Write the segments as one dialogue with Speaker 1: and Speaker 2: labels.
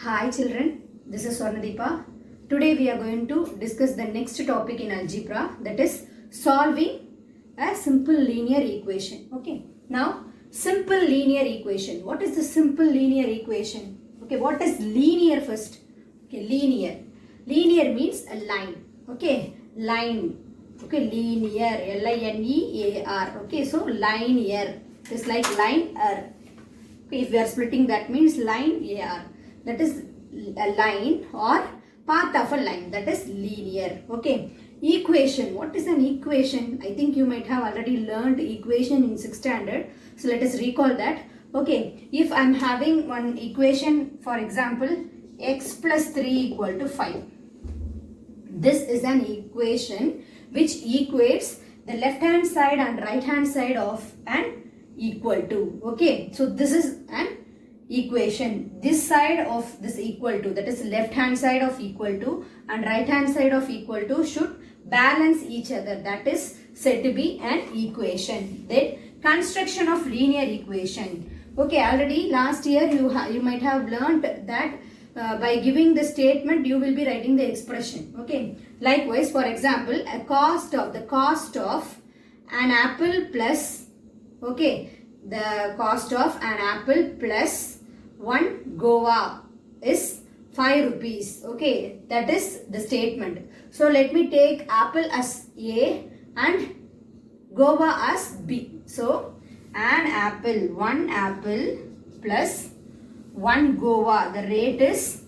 Speaker 1: Hi children, this is Swarnadeepa. Today we are going to discuss the next topic in algebra, that is solving a simple linear equation. Okay, now simple linear equation. What is the simple linear equation? Okay, what is linear first? Okay, linear. Linear means a line. Okay, line. Okay, linear. L-I-N-E-A-R. Okay, so linear. It's like line-er. Okay, if we are splitting, that means line AR. That is a line or path of a line. That is linear. Okay. Equation. What is an equation? I think you might have already learned equation in 6th standard. So let us recall that. Okay. If I am having one equation, for example, x plus 3 equal to 5. This is an equation which equates the left hand side and right hand side of an equal to. Okay, so this is an equation. This side of this equal to, that is left hand side of equal to and right hand side of equal to should balance each other. That is said to be an equation. Then construction of linear equation. Okay, already last year you might have learnt that by giving the statement you will be writing the expression. Okay, likewise, for example, the cost of an apple plus, okay, the cost of an apple plus 1 guava is 5 rupees. Okay, that is the statement. So let me take apple as A and guava as B. So one apple plus 1 guava, the rate is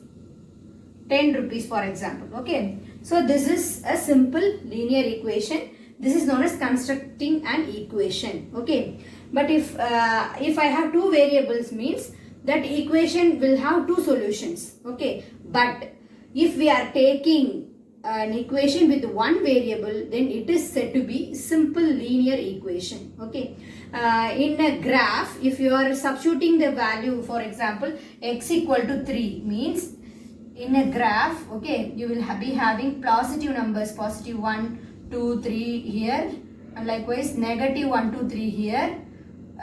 Speaker 1: 10 rupees for example. Okay, so this is a simple linear equation. This is known as constructing an equation. Okay, but if I have two variables, means that equation will have two solutions. Okay, but if we are taking an equation with one variable, then it is said to be simple linear equation. Okay, in a graph, if you are substituting the value, for example, x equal to 3 means in a graph, okay, you will be having positive numbers, positive 1, 2, 3 here, and likewise negative 1, 2, 3 here.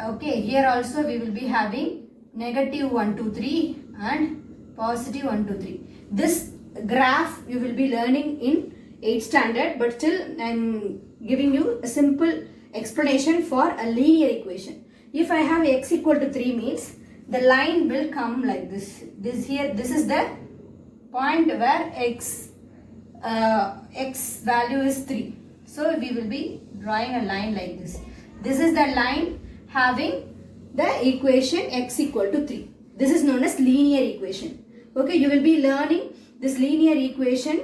Speaker 1: Okay, here also we will be having negative 1, 2, 3 and positive 1, 2, 3. This graph you will be learning in 8th standard, but still I am giving you a simple explanation for a linear equation. If I have x equal to 3 means the line will come like this. This is the point where x value is 3. So we will be drawing a line like this. This is the line having the equation x equal to 3. This is known as linear equation. Okay, you will be learning this linear equation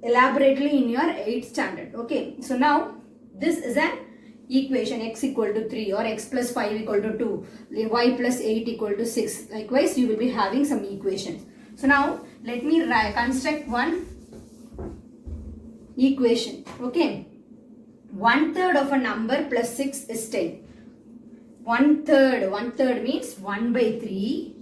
Speaker 1: elaborately in your 8th standard. Okay, so now this is an equation x equal to 3 or x plus 5 equal to 2, y plus 8 equal to 6. Likewise, you will be having some equations. So now let me construct one equation. Okay, 1/3 of a number plus 6 is 10. 1/3 means 1 by 3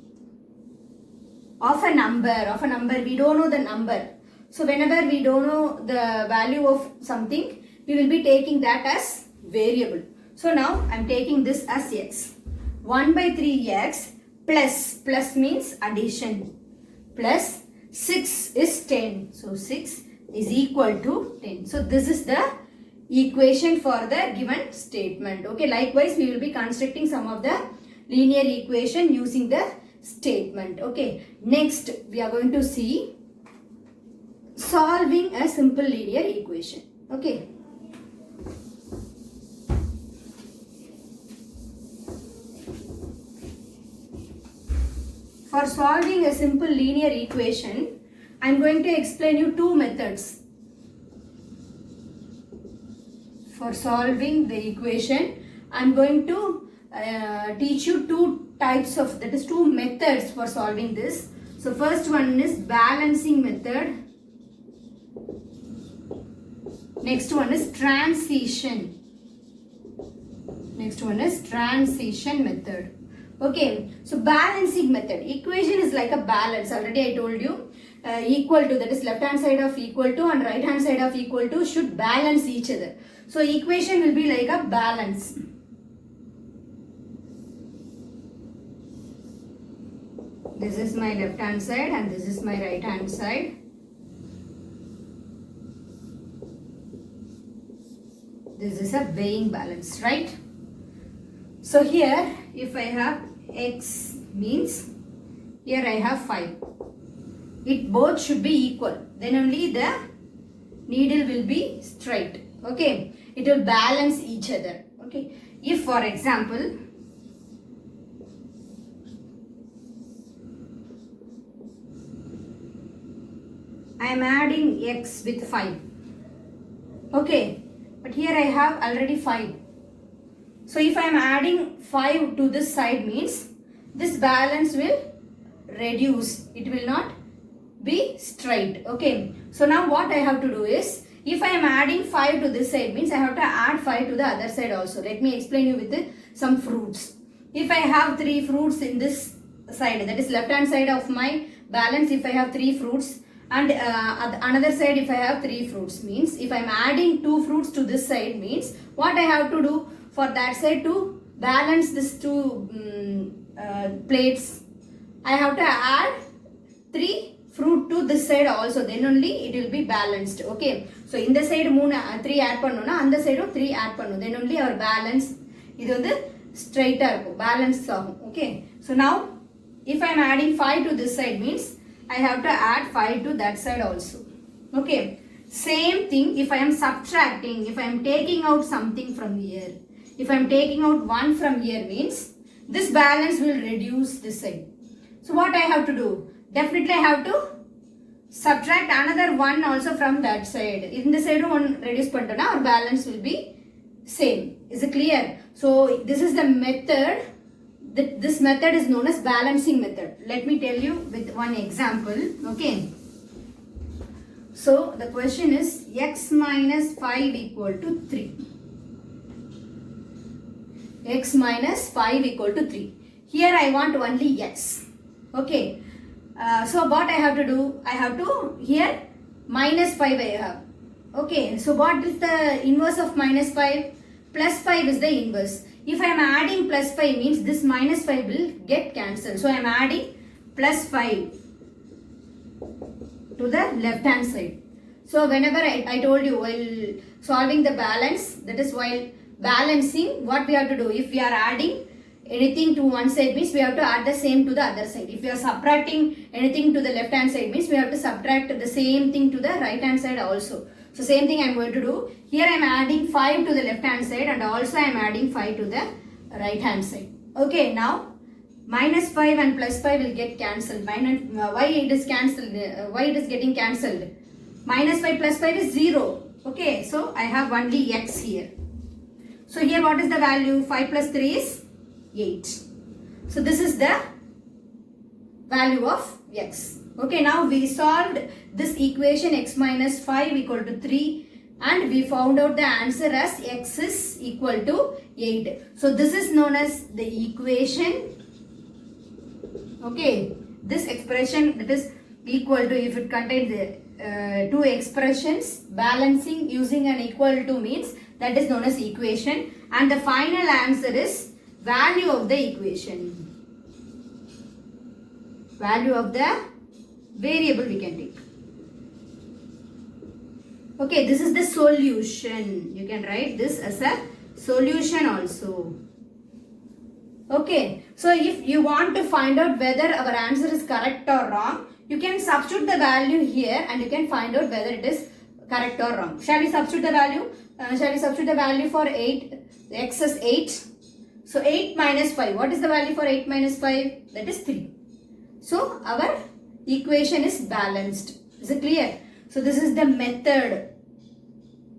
Speaker 1: of a number. We don't know the number. So whenever we don't know the value of something, we will be taking that as variable. So now I am taking this as x. 1 by 3x plus means addition, plus 6 is 10. So 6 is equal to 10. So this is the equation for the given statement. Okay, likewise we will be constructing some of the linear equation using the statement. Okay, next we are going to see solving a simple linear equation. Okay, for solving a simple linear equation, I am going to explain you two methods. For solving the equation, I am going to teach you two types of, that is two methods for solving this. So first one is balancing method. Next one is transition. Method. Okay, so balancing method. Equation is like a balance. Already I told you, equal to, that is left hand side of equal to and right hand side of equal to should balance each other. So equation will be like a balance. This is my left hand side and this is my right hand side. This is a weighing balance, right? So here if I have x means here I have 5. It both should be equal. Then only the needle will be straight. Okay. It will balance each other. Okay. If for example I am adding x with 5. Okay. But here I have already 5. So if I am adding 5 to this side means this balance will reduce. It will not be straight. Okay. So now what I have to do is, if I am adding 5 to this side means I have to add 5 to the other side also. Let me explain you with some fruits. If I have 3 fruits in this side, that is left hand side of my balance, if I have 3 fruits, and another side if I have 3 fruits, means if I am adding 2 fruits to this side means what I have to do for that side to balance this 2 plates, I have to add 3 fruit to this side also, then only it will be balanced. Okay, so in the side 3 add pannona, and the side 3 add pannu, then only our balance idu vandu straight ah balance agum. Okay, so now if I am adding 5 to this side means I have to add 5 to that side also. Okay, same thing if I am subtracting, if I am taking out something from here, if I am taking out 1 from here means this balance will reduce this side. So what I have to do? Definitely I have to subtract another 1 also from that side. In the side 1 reduce pantona, our balance will be same. Is it clear? So this is the method. This method is known as balancing method. Let me tell you with one example. Okay. So the question is x minus 5 equal to 3. X minus 5 equal to 3. Here I want only x. Okay. So what I have to do? I have to here minus 5 I have. Okay. So what is the inverse of minus 5? Plus 5 is the inverse. If I am adding plus 5 means this minus 5 will get cancelled. So I am adding plus 5 to the left hand side. So whenever I told you while solving the balance, that is while balancing, what we have to do? If we are adding anything to one side means we have to add the same to the other side. If we are subtracting anything to the left hand side means we have to subtract the same thing to the right hand side also. So same thing I am going to do. Here I am adding 5 to the left hand side and also I am adding 5 to the right hand side. Okay, now minus 5 and plus 5 will get cancelled. Why it is cancelled? Why it is getting cancelled? Minus 5 plus 5 is 0. Okay, so I have only x here. So here what is the value? 5 plus 3 is 8. So this is the value of x. Okay, now we solved this equation x minus 5 equal to 3 and we found out the answer as x is equal to 8. So this is known as the equation. Okay, this expression that is equal to, if it contains the 2 expressions balancing using an equal to means that is known as equation, and the final answer is value of the equation. Value of the variable we can take. Okay, this is the solution. You can write this as a solution also. Okay, so if you want to find out whether our answer is correct or wrong, you can substitute the value here and you can find out whether it is correct or wrong. Shall we substitute the value? Shall we substitute the value for 8? X is 8. So 8 minus 5. What is the value for 8 minus 5? That is 3. So our equation is balanced. Is it clear? So this is the method.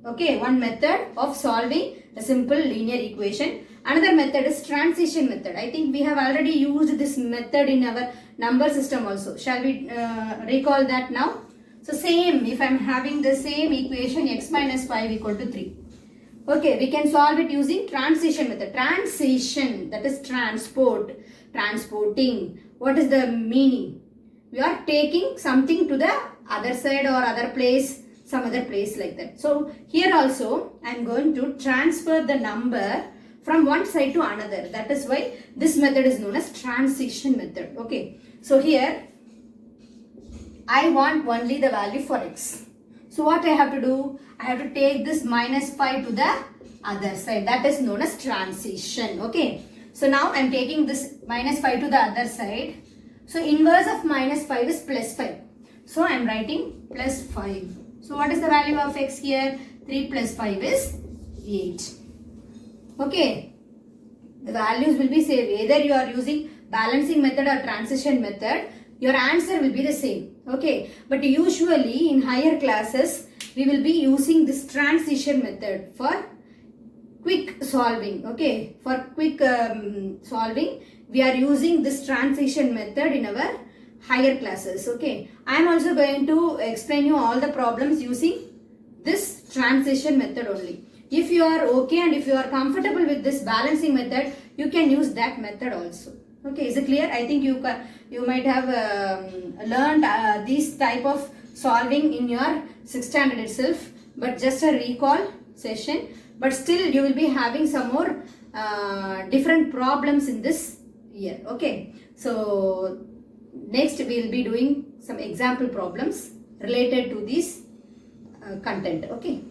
Speaker 1: Okay, one method of solving a simple linear equation. Another method is transition method. I think we have already used this method in our number system also. Shall we recall that now? So same, if I am having the same equation x minus 5 equal to 3. Okay, we can solve it using transition method. Transition, that is transport, transporting. What is the meaning? We are taking something to the other side or other place, some other place like that. So here also I am going to transfer the number from one side to another. That is why this method is known as transition method. Okay. So here I want only the value for x. So what I have to do? I have to take this minus 5 to the other side. That is known as transition. Okay. So now I am taking this minus 5 to the other side. So inverse of minus 5 is plus 5. So I am writing plus 5. So what is the value of x here? 3 plus 5 is 8. Okay. The values will be same. Either you are using balancing method or transition method, your answer will be the same. Okay. But usually in higher classes, we will be using this transition method for quick solving. Okay. For quick solving, we are using this transition method in our higher classes. Okay. I am also going to explain you all the problems using this transition method only. If you are okay and if you are comfortable with this balancing method, you can use that method also. Okay, is it clear? I think you might have learned this type of solving in your 6th standard itself, but just a recall session. But still you will be having some more different problems in this year. Okay, so next we will be doing some example problems related to this content. Okay.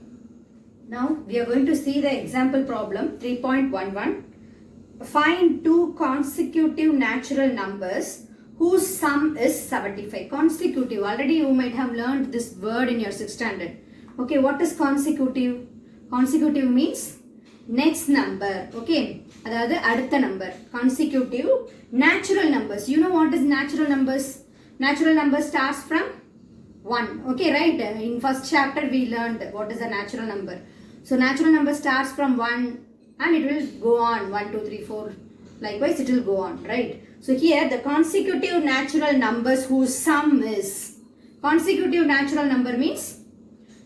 Speaker 1: Now we are going to see the example problem 3.11. Find two consecutive natural numbers whose sum is 75. Consecutive. Already you might have learned this word in your 6th standard. Okay, what is consecutive? Consecutive means next number. Okay, adhaadu adutha number. Consecutive natural numbers. You know what is natural numbers? Natural number starts from 1. Okay, right? In first chapter we learned what is a natural number. So natural number starts from 1 and it will go on 1, 2, 3, 4. Likewise it will go on, right? So here the consecutive natural numbers whose sum is. Consecutive natural number means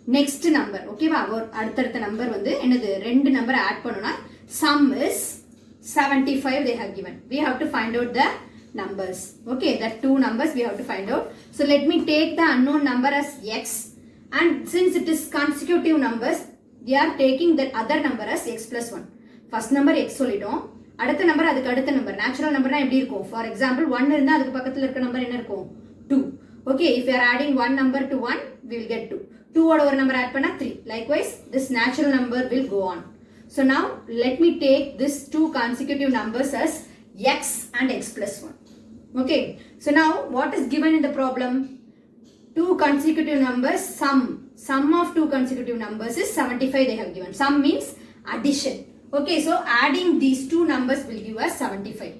Speaker 1: next number. Okay, அடுத்தடுத்த number வந்து என்னது ரெண்டு number add பண்ணனும்னா sum is 75 they have given. We have to find out the numbers. Okay, that two numbers we have to find out. So let me take the unknown number as x, and since it is consecutive numbers, we are taking that other number as x plus 1. First number x சொல்லிட்டோம், அடுத்த number அதுக்கு அடுத்த number. Natural நம்பர்னா எப்படி இருக்கும்? For example 1 இருந்தா அதுக்கு பக்கத்துல இருக்க நம்பர் என்ன இருக்கும்? 2. Okay, if you are adding one number to 1, we will get 2. 2 ஓட ஒரு நம்பர் ஆட் பண்ணா 3. Likewise, this natural number will go on. So now let me take this two consecutive numbers as x and x plus 1. Okay, so now what is given in the problem? Two consecutive numbers, sum of two consecutive numbers is 75 they have given. Sum means addition. Okay, so adding these two numbers will give us 75.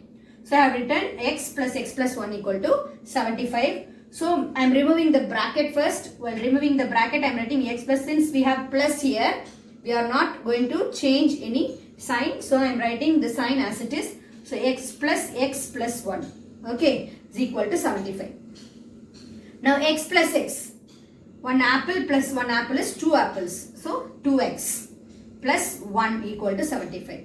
Speaker 1: So I have written x plus 1 equal to 75. So I am removing the bracket first. While removing the bracket, I am writing x plus, since we have plus here, we are not going to change any sign. So I am writing the sign as it is. So x plus 1. Okay, is equal to 75. Now x plus x. One apple plus one apple is 2 apples. So 2x plus 1 equal to 75.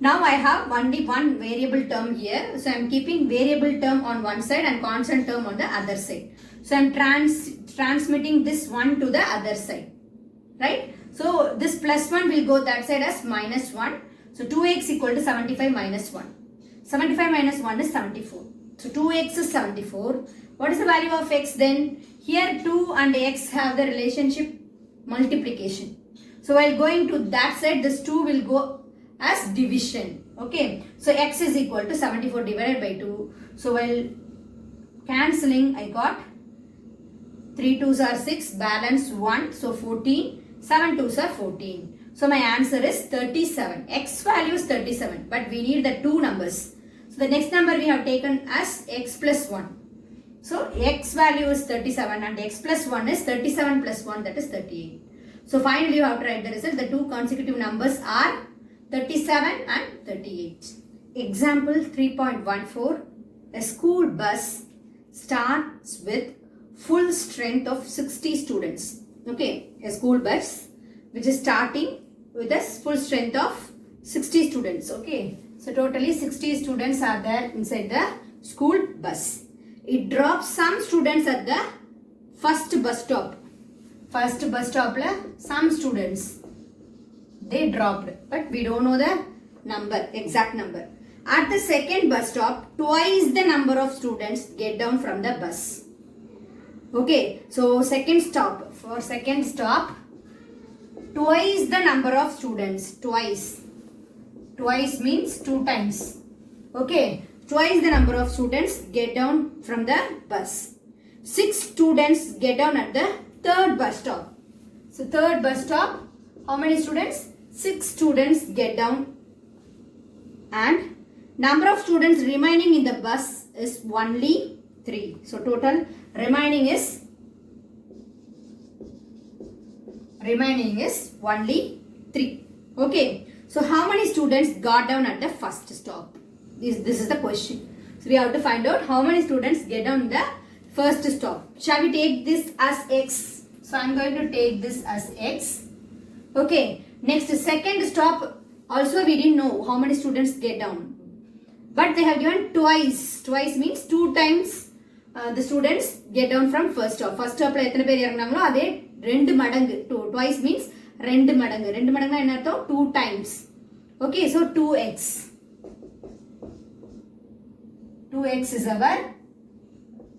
Speaker 1: Now I have only one variable term here. So I am keeping variable term on one side and constant term on the other side. So I am transmitting this one to the other side. Right? So this plus 1 will go that side as minus 1. So 2x equal to 75 minus 1. 75 minus 1 is 74. So 2x is 74. What is the value of x then? Here 2 and x have the relationship multiplication. So while going to that side, this 2 will go as division. Okay. So x is equal to 74 divided by 2. So while cancelling, I got 3 2s are 6, balance 1. So 14. 7 2s are 14. So my answer is 37. X value is 37. But we need the two numbers. So the next number we have taken as x plus 1. So x value is 37 and x plus 1 is 37 plus 1, that is 38. So finally you have to write the result. The two consecutive numbers are 37 and 38. Example 3.14. A school bus starts with full strength of 60 students. Okay, a school bus which is starting with a full strength of 60 students. Okay, so totally 60 students are there inside the school bus. It drops some students at the first bus stop. First bus stop la some students they dropped, but we don't know the number, exact number. At the second bus stop, twice the number of students get down from the bus. Okay, so second stop. For second stop, twice the number of students. Twice. Twice means 2 times. Okay, twice the number of students get down from the bus. 6 students get down at the third bus stop. So third bus stop, how many students? 6 students get down, and number of students remaining in the bus is only 3. So total remaining is only 3. Okay. So how many students got down at the first stop? This is the question. So we have to find out how many students get down the first stop. Shall we take this as x? So I am going to take this as x. Okay. Next, second stop, also we didn't know how many students get down. But they have given twice. Twice means 2 times the students get down from first stop. First stop la எத்தனை பேர் இறங்குனாங்களோ அதே 2 மடங்கு. Twice means 2 மடங்கு. 2 மடங்குனா என்ன அர்த்தம்? 2 times. Okay, so 2x. 2x is our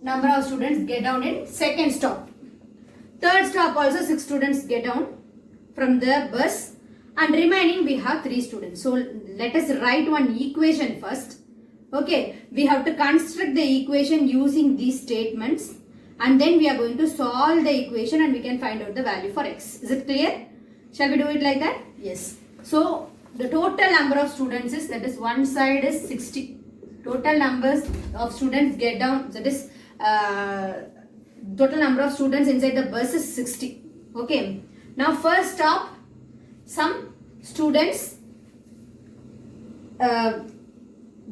Speaker 1: number of students get down in second stop. Third stop also 6 students get down from the bus, and remaining we have 3 students. So let us write one equation first. Okay, we have to construct the equation using these statements, and then we are going to solve the equation and we can find out the value for x. Is it clear? Shall we do it like that? Yes. So the total number of students is, that is one side is 60. Total numbers of students get down, that is total number of students inside the bus is 60. Okay. Now first stop, some students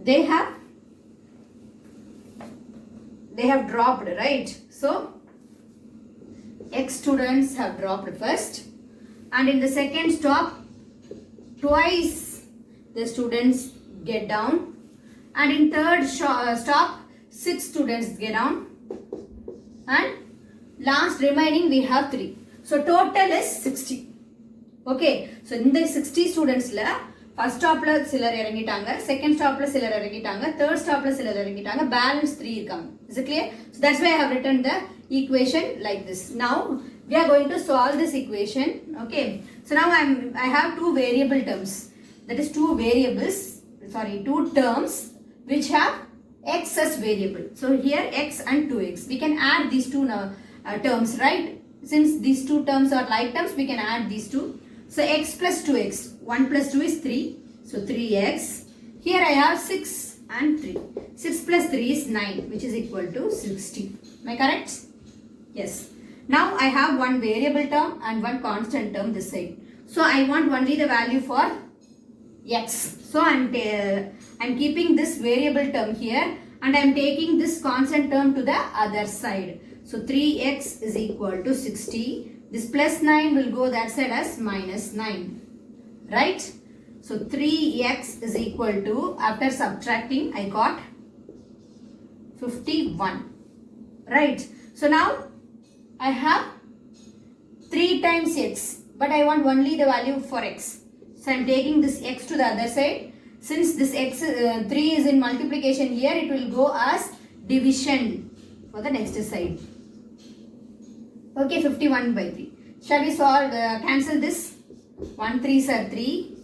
Speaker 1: they have dropped, right? So x students have dropped first, and in the second stop twice the students get down, and in third stop 6 students get down, and last remaining we have 3. So total is 60. Okay, so in the 60 students la first stop la சிலர் இறங்கிட்டாங்க, second stop la சிலர் இறங்கிட்டாங்க, third stop la சிலர் இறங்கிட்டாங்க, balance 3 இருக்காங்க. Is it clear? So that's why I have written the equation like this. Now we are going to solve this equation. Okay, so now I have 2 variable terms, that is 2 terms which have x as variable. So here x and 2x, we can add these 2 terms, right? Since these 2 terms are like terms, we can add these 2. So x plus 2x, 1 plus 2 is 3, so 3x. Here I have 6 and 3. 6 plus 3 is 9, which is equal to 60. Am I correct? Yes. Now I have one variable term and one constant term this side. So I want only the value for x. So I'm keeping this variable term here, and I'm taking this constant term to the other side. So 3x is equal to 60. This plus 9 will go that side as minus 9. Right? So 3x is equal to, after subtracting, I got 51. Right? So now I have 3 times x, but I want only the value for x. So I am taking this x to the other side. Since this x 3 is in multiplication here, it will go as division for the next side. Okay, 51 by 3. Shall we solve, cancel this? 1 3s are 3,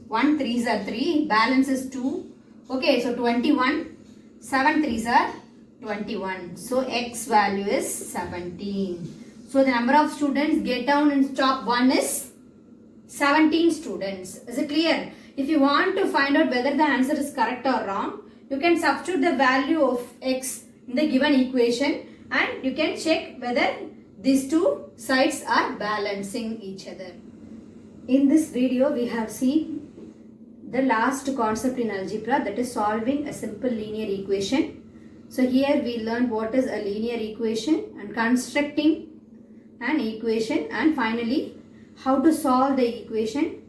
Speaker 1: 1 3s are 3, balance is 2. Okay, so 21, 7 3s are 21. So x value is 17. So the number of students get down in stop 1 is 17 students. Is it clear? If you want to find out whether the answer is correct or wrong, you can substitute the value of x in the given equation, and you can check whether these 2 sides are balancing each other. In this video, we have seen the last concept in algebra, that is solving a simple linear equation. So here we learned what is a linear equation and constructing an equation, and finally how to solve the equation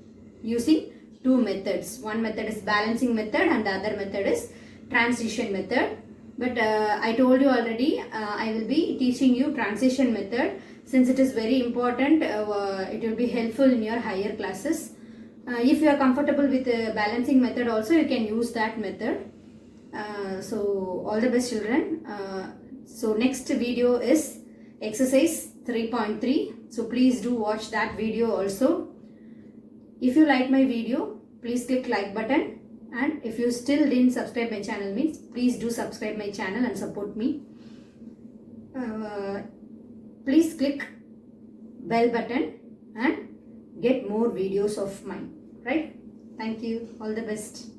Speaker 1: using 2 methods. One method is balancing method and the other method is transition method. But I told you already, I will be teaching you transition method, since it is very important. It will be helpful in your higher classes. If you are comfortable with the balancing method also, you can use that method. So all the best, children. So next video is exercise 3.3. So please do watch that video also. If you like my video, please click like button, and if you still didn't subscribe my channel means please do subscribe my channel and support me. Please click bell button and get more videos of mine, right? Thank you. All the best.